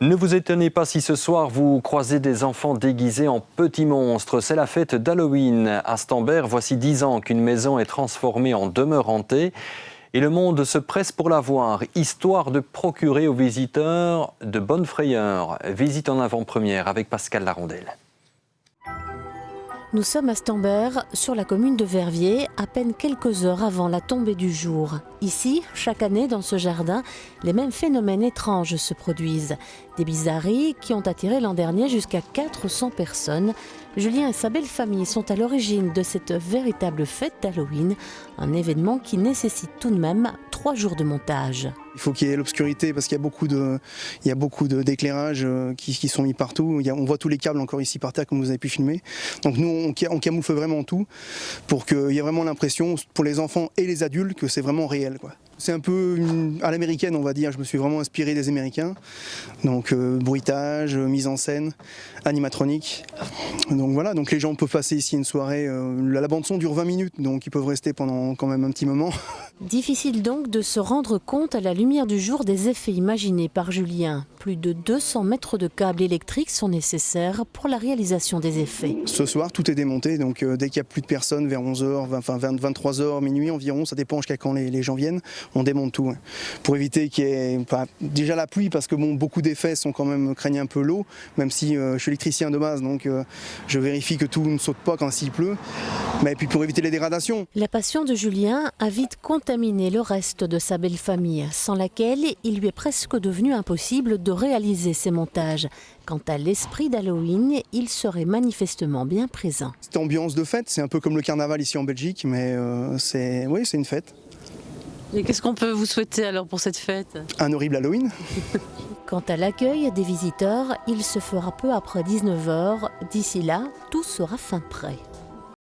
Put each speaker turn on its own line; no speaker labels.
Ne vous étonnez pas si ce soir vous croisez des enfants déguisés en petits monstres. C'est la fête d'Halloween à Stambert. Voici 10 ans qu'une maison est transformée en demeure hantée. Et le monde se presse pour la voir, histoire de procurer aux visiteurs de bonnes frayeurs. Visite en avant-première avec Pascal Larondelle.
Nous sommes à Stambert, sur la commune de Verviers, à peine quelques heures avant la tombée du jour. Ici, chaque année, dans ce jardin, les mêmes phénomènes étranges se produisent. Des bizarreries qui ont attiré l'an dernier jusqu'à 400 personnes. Julien et sa belle famille sont à l'origine de cette véritable fête d'Halloween, un événement qui nécessite tout de même 3 jours de montage.
Il faut qu'il y ait l'obscurité parce qu'il y a beaucoup d'éclairages qui sont mis partout. On voit tous les câbles encore ici par terre comme vous avez pu filmer. Donc nous on camoufle vraiment tout pour qu'il y ait vraiment l'impression pour les enfants et les adultes que c'est vraiment réel, quoi. C'est un peu à l'américaine, on va dire. Je me suis vraiment inspiré des Américains. Donc bruitage, mise en scène, animatronique. Donc voilà, donc les gens peuvent passer ici une soirée. La bande son dure 20 minutes, donc ils peuvent rester pendant quand même un petit moment.
Difficile donc de se rendre compte à la lumière du jour des effets imaginés par Julien. Plus de 200 mètres de câbles électriques sont nécessaires pour la réalisation des effets.
Ce soir, tout est démonté, donc dès qu'il n'y a plus de personnes, vers 11h, 23h, minuit environ, ça dépend jusqu'à quand les gens viennent, on démonte tout. Pour éviter qu'il y ait déjà la pluie, parce que beaucoup d'effets craignent un peu l'eau, même si je suis électricien de base, donc je vérifie que tout ne saute pas quand il pleut, mais puis pour éviter les dégradations.
La passion de Julien a vite contaminé le reste de sa belle famille, sans laquelle il lui est presque devenu impossible de réaliser ses montages. Quant à l'esprit d'Halloween, il serait manifestement bien présent.
Cette ambiance de fête, c'est un peu comme le carnaval ici en Belgique, mais c'est une fête.
Et qu'est-ce qu'on peut vous souhaiter alors pour cette fête ?
Un horrible Halloween.
Quant à l'accueil des visiteurs, il se fera peu après 19h. D'ici là, tout sera fin prêt.